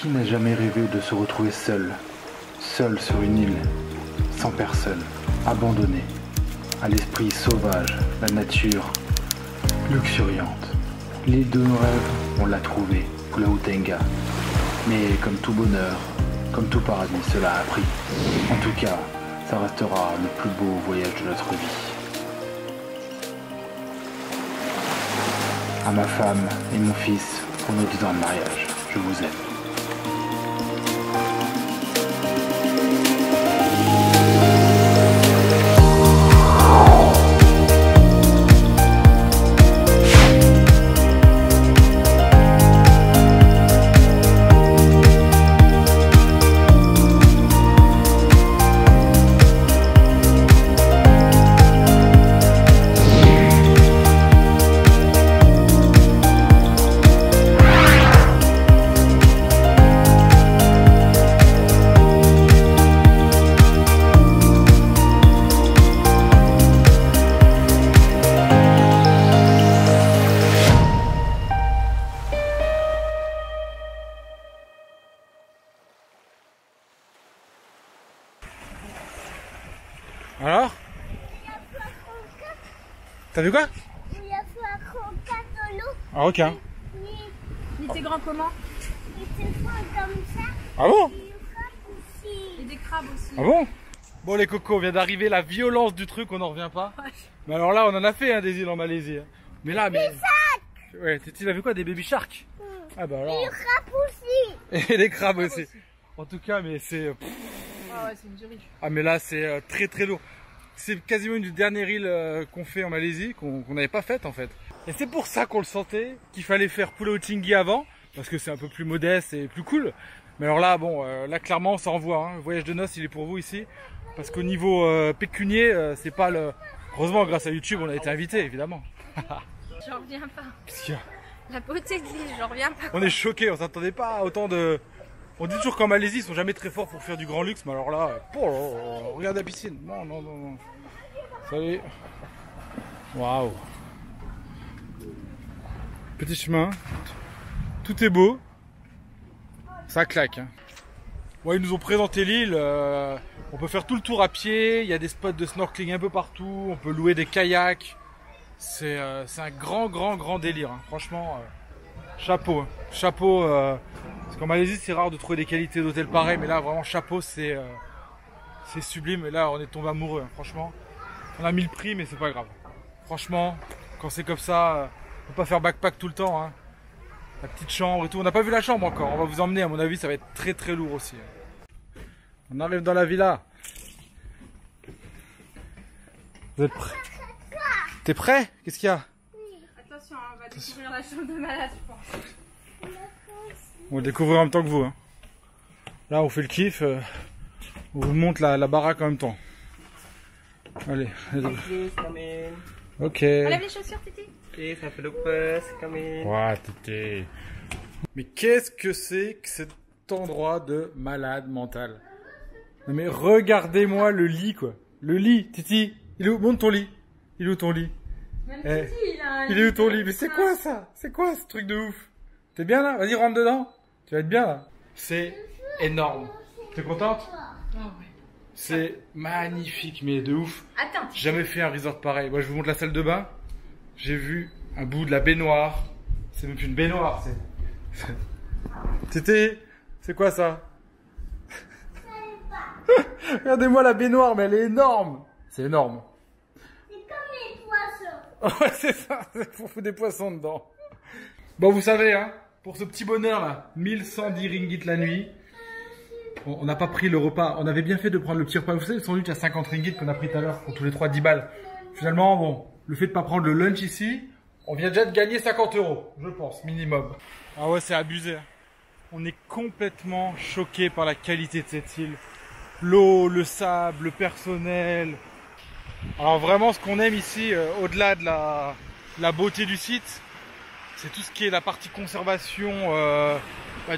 Qui n'a jamais rêvé de se retrouver seul, seul sur une île, sans personne, abandonné, à l'esprit sauvage, la nature luxuriante. L'île de nos rêves, on l'a trouvée, Pulau-Tenga. Mais comme tout bonheur, comme tout paradis, cela a pris. En tout cas, ça restera le plus beau voyage de notre vie. À ma femme et mon fils, pour nos 10 ans de mariage, je vous aime. Alors? T'as vu quoi? Il y a fait un croquant de l'eau. Un requin. Il était grand comment? Il était fort comme ça. Ah bon? Et le crabe aussi. Et des crabes aussi. Ah bon? Bon les cocos, on vient d'arriver, la violence du truc, on n'en revient pas. Ouais. Mais alors là, on en a fait des îles en Malaisie. Mais là, mais... Ouais, tu as vu quoi? Des baby sharks? Ah bah alors... Et le crabe aussi. Et les crabes aussi. En tout cas, mais c'est... Ah ouais, c'est une tuerie. Ah mais là, c'est très très lourd. C'est quasiment une des dernières îles qu'on fait en Malaisie, qu'on n'avait pas faite en fait. Et c'est pour ça qu'on le sentait, qu'il fallait faire Pulau-Tinggi avant, parce que c'est un peu plus modeste et plus cool. Mais alors là, bon, là clairement, ça envoie. Hein. Le voyage de noces, il est pour vous ici. Parce qu'au niveau pécunier, c'est pas le... Heureusement, grâce à YouTube, on a été invité, évidemment. J'en reviens pas. Qu'est-ce qu'il y a? La beauté de l'île, j'en reviens pas. On est choqués, on s'attendait pas à autant de... On dit toujours qu'en Malaisie, ils sont jamais très forts pour faire du grand luxe, mais alors là, regarde la piscine. Non, non, non, non. Salut. Waouh. Petit chemin. Tout est beau. Ça claque. Hein. Bon, ils nous ont présenté l'île. On peut faire tout le tour à pied. Il y a des spots de snorkeling un peu partout. On peut louer des kayaks. C'est un grand délire. Hein. Franchement, chapeau. Hein. Chapeau. Parce qu'en Malaisie, c'est rare de trouver des qualités d'hôtel pareil. Mais là, vraiment, chapeau, c'est sublime. Et là, on est tombé amoureux. Hein. Franchement, on a mis le prix, mais c'est pas grave. Franchement, quand c'est comme ça, on peut pas faire backpack tout le temps. Hein. La petite chambre et tout. On n'a pas vu la chambre encore. On va vous emmener. À mon avis, ça va être très très lourd aussi. On arrive dans la villa. Vous êtes prêts? T'es prêt? Qu'est-ce qu'il y a? Attention, on va découvrir la chambre de malade, je pense. On va découvrir en même temps que vous. Hein. Là, on fait le kiff. On vous montre la baraque en même temps. Allez. Ok. Enlève les chaussures, Titi. Ouais, Titi. Mais qu'est-ce que c'est que cet endroit de malade mental? Non mais regardez-moi le lit, quoi. Le lit, Titi. Il est où? Monte ton lit. Il est où ton lit? Même Eh, Titi, il a un il est où ton lit? Mais c'est quoi ça? C'est quoi ce truc de ouf? T'es bien là? Vas-y, rentre dedans. Tu vas être bien là. C'est énorme. T'es contente? Ah ouais. C'est magnifique, mais de ouf. Attends. J'ai jamais fait un resort pareil. Moi, je vous montre la salle de bain. J'ai vu un bout de la baignoire. C'est même plus une baignoire, c'est... Tété, c'est quoi ça? Regardez-moi la baignoire, mais elle est énorme. C'est énorme. C'est comme les poissons. Ouais, c'est ça. Faut foutre des poissons dedans. Bon, vous savez, hein, pour ce petit bonheur là, 1110 ringgit la nuit. On n'a pas pris le repas. On avait bien fait de prendre le petit repas. Vous savez, le sandwich à 50 ringgit qu'on a pris tout à l'heure pour tous les 3 10 balles. Finalement, bon, le fait de pas prendre le lunch ici, on vient déjà de gagner 50 €, je pense, minimum. Ah ouais, c'est abusé. On est complètement choqué par la qualité de cette île. L'eau, le sable, le personnel. Alors vraiment, ce qu'on aime ici, au-delà de la beauté du site, c'est tout ce qui est la partie conservation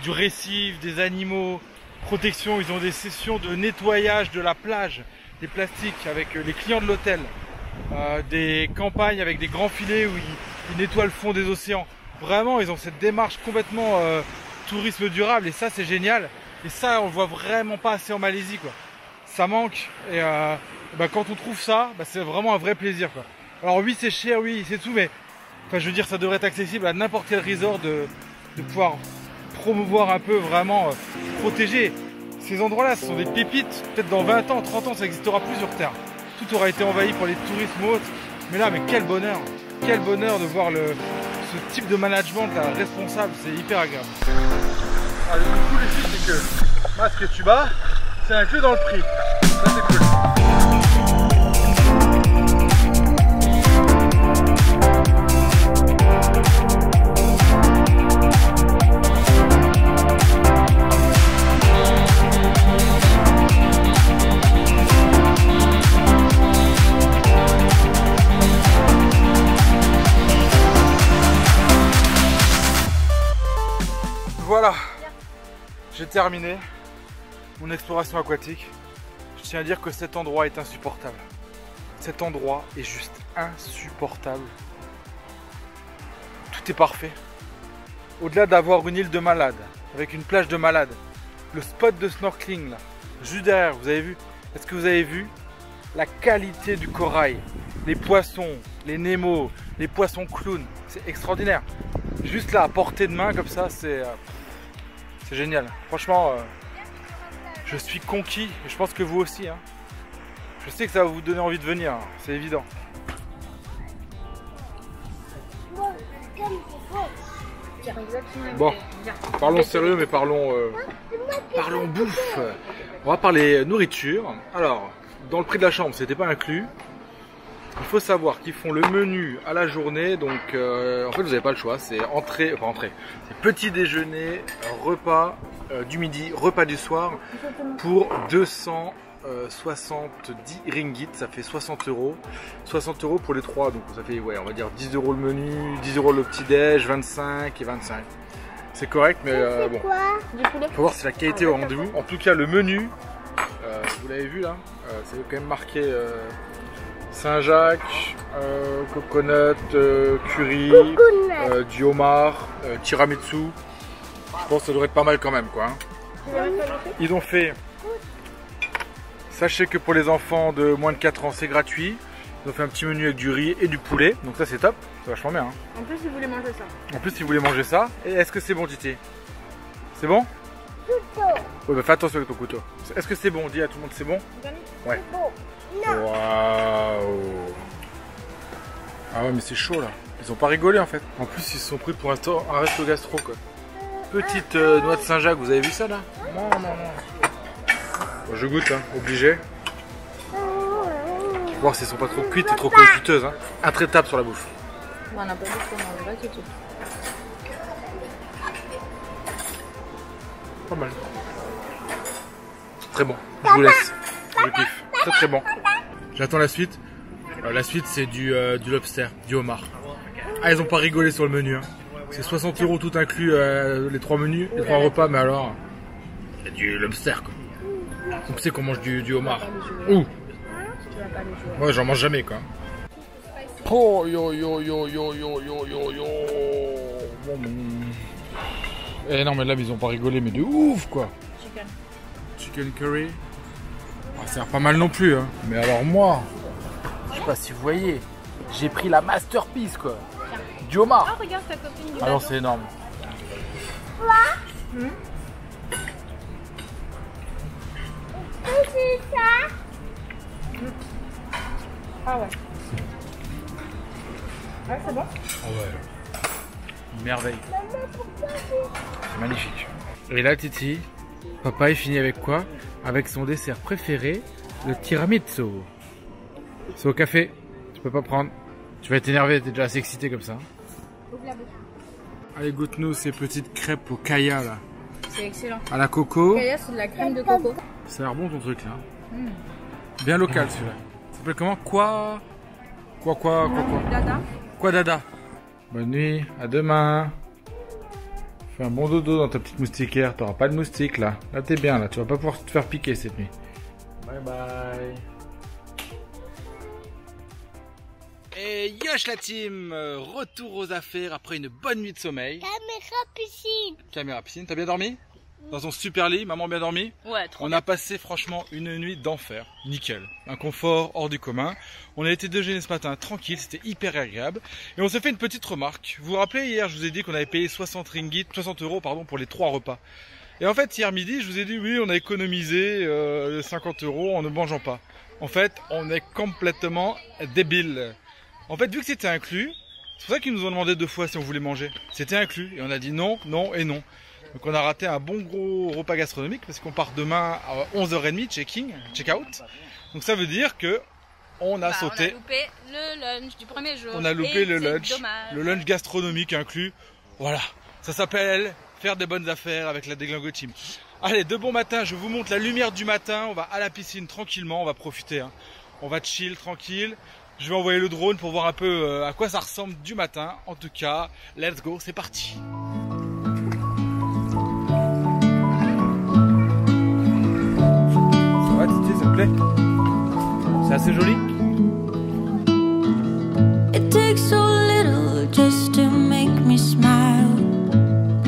du récif, des animaux, protection. Ils ont des sessions de nettoyage de la plage, des plastiques avec les clients de l'hôtel, des campagnes avec des grands filets où ils nettoient le fond des océans. Vraiment, ils ont cette démarche complètement tourisme durable et ça c'est génial. Et ça on le voit vraiment pas assez en Malaisie quoi. Ça manque et bah, quand on trouve ça, bah, c'est vraiment un vrai plaisir quoi. Alors oui c'est cher, oui c'est tout, mais enfin, je veux dire ça devrait être accessible à n'importe quel resort de pouvoir promouvoir un peu vraiment, protéger ces endroits-là. Ce sont des pépites, peut-être dans 20 ans, 30 ans ça n'existera plus sur Terre. Tout aura été envahi pour les touristes ou autres. Mais là, mais quel bonheur de voir ce type de management là, responsable, c'est hyper agréable. Alors, le coup les filles, c'est que masque et tuba, c'est inclus dans le prix. Ça c'est cool. Voilà, j'ai terminé mon exploration aquatique. Je tiens à dire que cet endroit est insupportable. Cet endroit est juste insupportable. Tout est parfait. Au-delà d'avoir une île de malades, avec une plage de malades, le spot de snorkeling là, juste derrière, vous avez vu? Est-ce que vous avez vu la qualité du corail? Les poissons, les Nemo, les poissons clowns, c'est extraordinaire. Juste là, à portée de main comme ça, c'est génial. Franchement, je suis conquis et je pense que vous aussi. Hein. Je sais que ça va vous donner envie de venir, hein. C'est évident. Bon, parlons sérieux, mais parlons bouffe. On va parler nourriture. Alors, dans le prix de la chambre, c'était pas inclus. Il faut savoir qu'ils font le menu à la journée, donc en fait vous n'avez pas le choix, c'est entrée, c'est petit déjeuner, repas du midi, repas du soir pour 270 ringgit, ça fait 60 €. 60 € pour les trois, donc ça fait ouais, on va dire 10 € le menu, 10 € le petit déj, 25 et 25. C'est correct, mais bon, faut voir si la qualité est au rendez-vous. En tout cas le menu, vous l'avez vu là, c'est quand même marqué Saint-Jacques, coconut, curry, du homard, tiramisu. Je pense que ça devrait être pas mal quand même quoi. Hein. Ils ont fait, sachez que pour les enfants de moins de 4 ans c'est gratuit. Ils ont fait un petit menu avec du riz et du poulet, donc ça c'est top, c'est vachement bien. Hein. En plus, ils voulaient manger ça. En plus, ils voulaient manger ça. Et est-ce que c'est bon, Titi? C'est bon? Ouais, bah fais attention avec ton couteau. Est-ce que c'est bon? Dis à tout le monde, c'est bon? Ouais. Waouh! Ah ouais, mais c'est chaud là. Ils ont pas rigolé en fait. En plus, ils se sont pris pour un resto gastro quoi. Petite noix de Saint-Jacques, vous avez vu ça là? Non. Bon, je goûte, hein, obligé. Voir si elles sont pas trop cuites et trop juteuses. Hein. Intraitable sur la bouffe. On n'a pas dit qu'on mangerait tout de suite. Pas mal. Très bon. Je vous laisse. Je kiffe. Très bon. J'attends la suite. La suite c'est du lobster, du homard. Ah ils ont pas rigolé sur le menu. Hein. C'est 60 € tout inclus les trois menus, les trois repas, mais alors il y a du lobster quoi. Donc c'est qu'on mange du homard. Ouh. Moi j'en mange jamais quoi. Oh yo. Eh non mais là ils ont pas rigolé mais de ouf quoi. Chicken curry. Ah, ça a l'air pas mal non plus hein. Mais alors moi, je sais pas si vous voyez, j'ai pris la masterpiece quoi. Du homard. Oh regarde ta copine du Alors c'est énorme. C'est ça. Ah ouais. Ah c'est bon? Oh ouais. Une merveille. C'est magnifique. Et là Titi, papa il finit avec quoi? Avec son dessert préféré, le tiramisu. C'est au café, tu peux pas prendre. Tu vas être énervé, t'es déjà assez excité comme ça. Ouvre la bouche. Allez goûte-nous ces petites crêpes au kaya là. C'est excellent. À la coco. Kaya, c'est de la crème de coco. Ça a l'air bon ton truc là. Bien local celui-là. Ça s'appelle comment? Quoi Dada. Quoi dada? Bonne nuit, à demain. Fais un bon dodo dans ta petite moustiquaire, t'auras pas de moustique là. Là t'es bien là, tu vas pas pouvoir te faire piquer cette nuit. Bye bye. Et yosh la team, retour aux affaires après une bonne nuit de sommeil. Caméra. piscine. Caméra piscine. T'as bien dormi? Dans ton super lit, maman bien dormi? Ouais, trop On a passé franchement une nuit d'enfer, nickel, un confort hors du commun. On a été déjeuner ce matin tranquille, c'était hyper agréable. Et on s'est fait une petite remarque. Vous vous rappelez hier, je vous ai dit qu'on avait payé 60 euros pour les 3 repas. Et en fait hier midi, je vous ai dit oui, on a économisé 50 euros en ne mangeant pas. En fait, on est complètement débile. En fait, vu que c'était inclus, c'est pour ça qu'ils nous ont demandé 2 fois si on voulait manger. C'était inclus et on a dit non, non et non. Donc on a raté un bon gros repas gastronomique parce qu'on part demain à 11h30 check-out. Donc ça veut dire que on a sauté. On a loupé le lunch du premier jour. On a loupé le lunch Dommage. gastronomique inclus. Voilà, ça s'appelle faire des bonnes affaires avec la Déglingo Team. Allez, de bon matin, je vous montre la lumière du matin. On va à la piscine tranquillement, on va profiter. Hein. On va chill tranquille. Je vais envoyer le drone pour voir un peu à quoi ça ressemble du matin. En tout cas, let's go, c'est parti. S'il te plaît. C'est assez joli. It takes so little just to make me smile.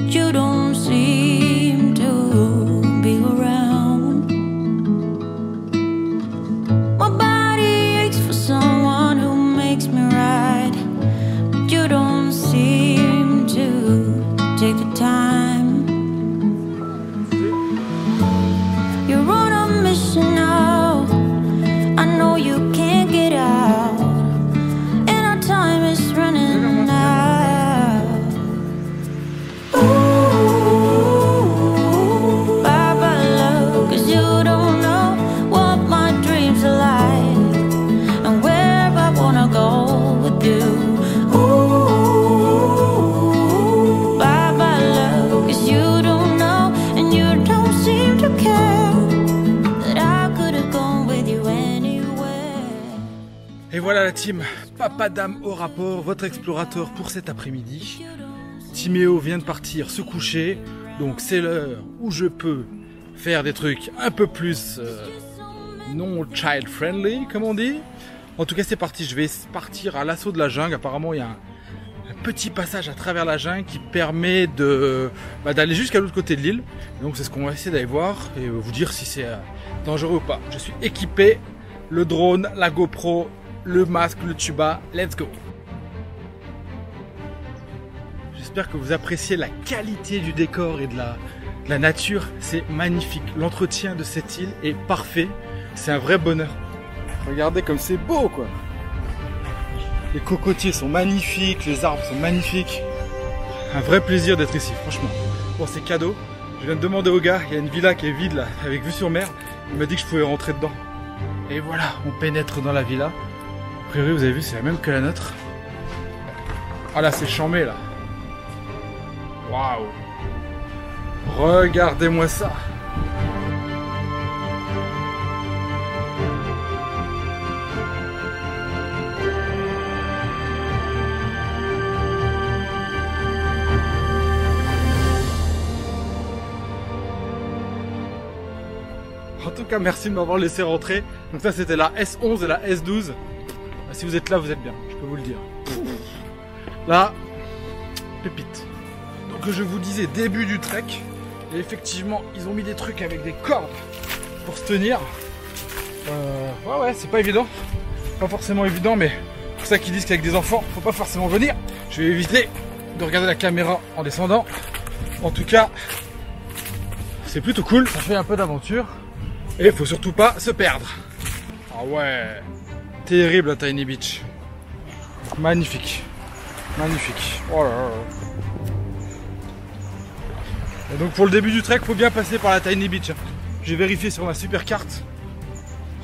You don't seem to be around. My body aches for someone who makes me right. But you don't seem to take the time. You're on a mission now. I know you can't get out, and our time is running out. Ooh, bye bye love, 'cause you don't know what my dreams are like and where I wanna go with you. Ooh, bye bye love, 'cause you don't know and you don't seem to care. Et voilà la team, Papa Dame au rapport, votre explorateur pour cet après-midi. Timéo vient de partir se coucher, donc c'est l'heure où je peux faire des trucs un peu plus non child friendly comme on dit. En tout cas c'est parti, je vais partir à l'assaut de la jungle. Apparemment il y a un petit passage à travers la jungle qui permet d'aller jusqu'à l'autre côté de l'île. Donc c'est ce qu'on va essayer d'aller voir et vous dire si c'est dangereux ou pas. Je suis équipé, le drone, la GoPro, le masque, le tuba, let's go. J'espère que vous appréciez la qualité du décor et de la nature, c'est magnifique. L'entretien de cette île est parfait, c'est un vrai bonheur. Regardez comme c'est beau quoi. Les cocotiers sont magnifiques, les arbres sont magnifiques. Un vrai plaisir d'être ici, franchement. Bon, c'est cadeau. Je viens de demander au gars, il y a une villa qui est vide là, avec vue sur mer. Il m'a dit que je pouvais rentrer dedans. Et voilà, on pénètre dans la villa. A priori, vous avez vu, c'est la même que la nôtre. Ah là, c'est chambé là. Waouh. Regardez-moi ça. En tout cas, merci de m'avoir laissé rentrer. Donc ça, c'était la S11 et la S12. Si vous êtes là, vous êtes bien, je peux vous le dire. Là, pépite. Donc je vous disais, début du trek. Et effectivement, ils ont mis des trucs avec des cordes pour se tenir. Ouais, c'est pas évident. Pas forcément évident, mais c'est pour ça qu'ils disent qu'avec des enfants, faut pas forcément venir. Je vais éviter de regarder la caméra en descendant. En tout cas, c'est plutôt cool. Ça fait un peu d'aventure. Et faut surtout pas se perdre. Ah ouais, terrible la Tiny Beach. Magnifique. Magnifique. Oh là là. Et donc pour le début du trek, faut bien passer par la Tiny Beach. J'ai vérifié sur ma super carte.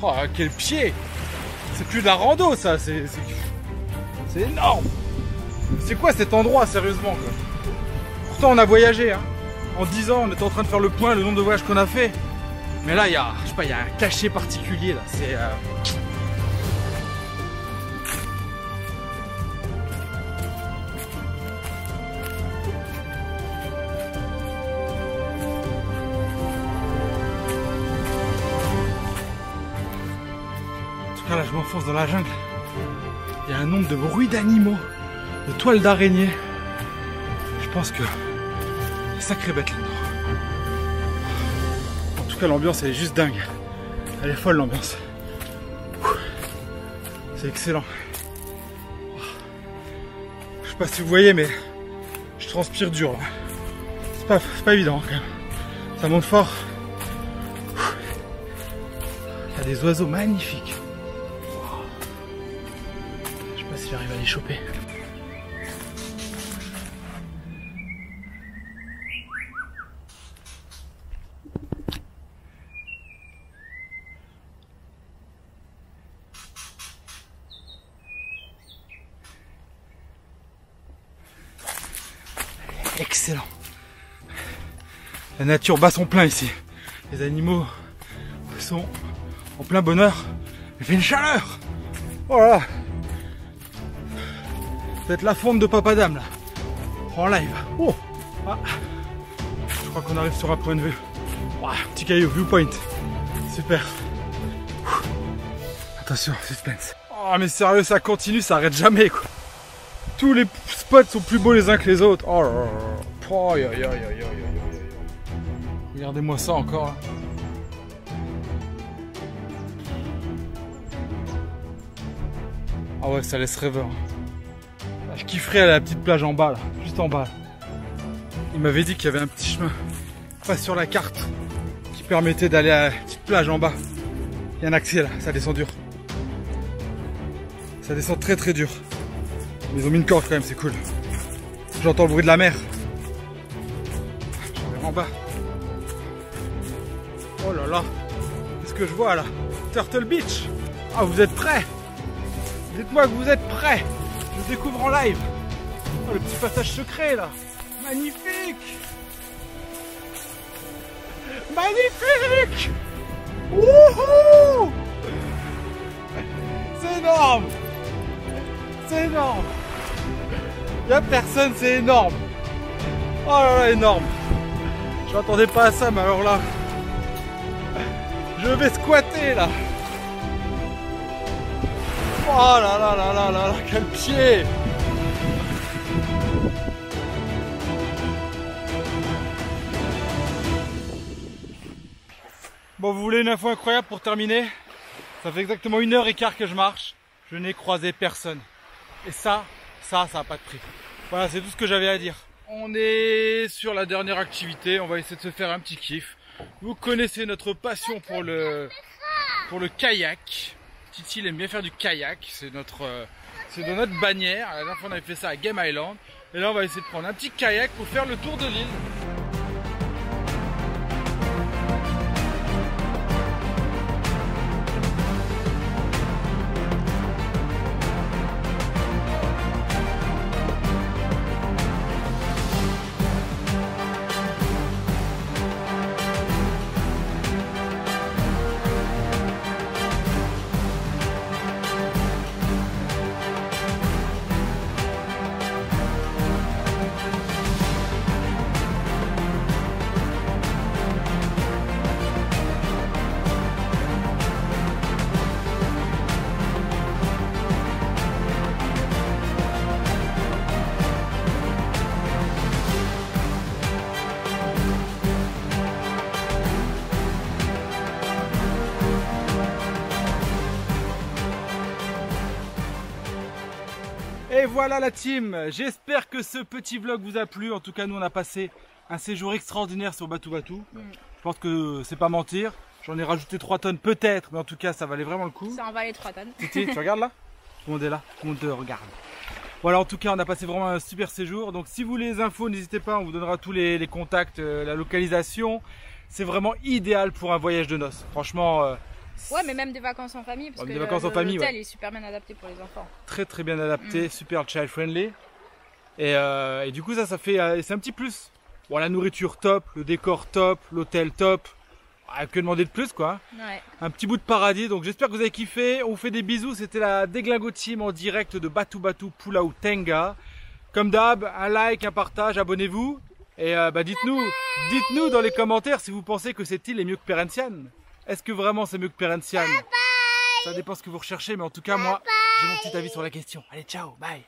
Oh quel pied. C'est plus de la rando ça, c'est énorme. C'est quoi cet endroit sérieusement quoi. Pourtant on a voyagé hein. En 10 ans on était en train de faire le point, le nombre de voyages qu'on a fait. Mais là, il y a, je sais pas, il y a un cachet particulier là. C'est En tout cas, là, je m'enfonce dans la jungle. Il y a un nombre de bruits d'animaux, de toiles d'araignées. Je pense que sacrée bête là-dedans. En tout cas, l'ambiance elle est juste dingue. Elle est folle l'ambiance. C'est excellent. Je sais pas si vous voyez, mais je transpire dur là. C'est pas évident quand même. Ça monte fort. Il y a des oiseaux magnifiques. Je sais pas si j'arrive à les choper. Excellent. La nature bat son plein ici. Les animaux sont en plein bonheur. Il fait une chaleur. Oh là là. Ça va être la fonte de Papa Dame là. En live. Oh. Ah. Je crois qu'on arrive sur un point de vue. Oh, petit caillou, viewpoint. Super. Attention, suspense. Oh mais sérieux, ça continue, ça arrête jamais quoi. Tous les spots sont plus beaux les uns que les autres. Oh là là. Oh, aïe, aïe, aïe, aïe, aïe, aïe. Regardez-moi ça encore là. Ah ouais, ça laisse rêveur. Je kifferais aller à la petite plage en bas là, juste en bas. Il m'avait dit qu'il y avait un petit chemin, pas sur la carte, qui permettait d'aller à la petite plage en bas. Il y a un accès là, ça descend dur. Ça descend très très dur. Mais ils ont mis une corde quand même, c'est cool. J'entends le bruit de la mer. Je vais en bas. Oh là là, qu'est-ce que je vois là? Turtle Beach. Ah, vous êtes prêts? Dites-moi que vous êtes prêts. Je découvre en live. Oh, le petit passage secret là. Magnifique. Magnifique. Wouhou. C'est énorme. C'est énorme. Y'a personne, c'est énorme. Oh là là, énorme. Je m'attendais pas à ça, mais alors là, je vais squatter là. Oh là là là là là là, quel pied. Bon, vous voulez une info incroyable pour terminer? Ça fait exactement 1h15 que je marche. Je n'ai croisé personne. Et ça n'a pas de prix. Voilà, c'est tout ce que j'avais à dire. On est sur la dernière activité. On va essayer de se faire un petit kiff. Vous connaissez notre passion pour le kayak. Titi, il aime bien faire du kayak. C'est dans notre bannière. La dernière fois, on avait fait ça à Game Island. Et là, on va essayer de prendre un petit kayak pour faire le tour de l'île. Et voilà la team, j'espère que ce petit vlog vous a plu. En tout cas, nous on a passé un séjour extraordinaire sur Batou Batou. Je pense que c'est pas mentir. J'en ai rajouté 3 tonnes peut-être, mais en tout cas ça valait vraiment le coup. Ça en valait 3 tonnes. Titi, tu regardes là? Tout le monde est là, tout le monde te regarde. Voilà, en tout cas on a passé vraiment un super séjour. Donc si vous voulez les infos, n'hésitez pas, on vous donnera tous les contacts, la localisation. C'est vraiment idéal pour un voyage de noces. Franchement... ouais, mais même des vacances en famille, parce que l'hôtel est super bien adapté pour les enfants. Très très bien adapté, super child friendly. Et du coup ça fait, c'est un petit plus. Bon, la nourriture top, le décor top, l'hôtel top. Que demander de plus quoi. Ouais. Un petit bout de paradis, donc j'espère que vous avez kiffé. On vous fait des bisous, c'était la Déglingo Team en direct de Batou Batou Pulau Tenga. Comme d'hab, un like, un partage, abonnez-vous. Et dites-nous dans les commentaires si vous pensez que cette île est mieux que Perhentian. Est-ce que vraiment c'est mieux que Perhentian? Ça dépend ce que vous recherchez, mais en tout cas moi j'ai mon petit avis sur la question. Allez, ciao, bye.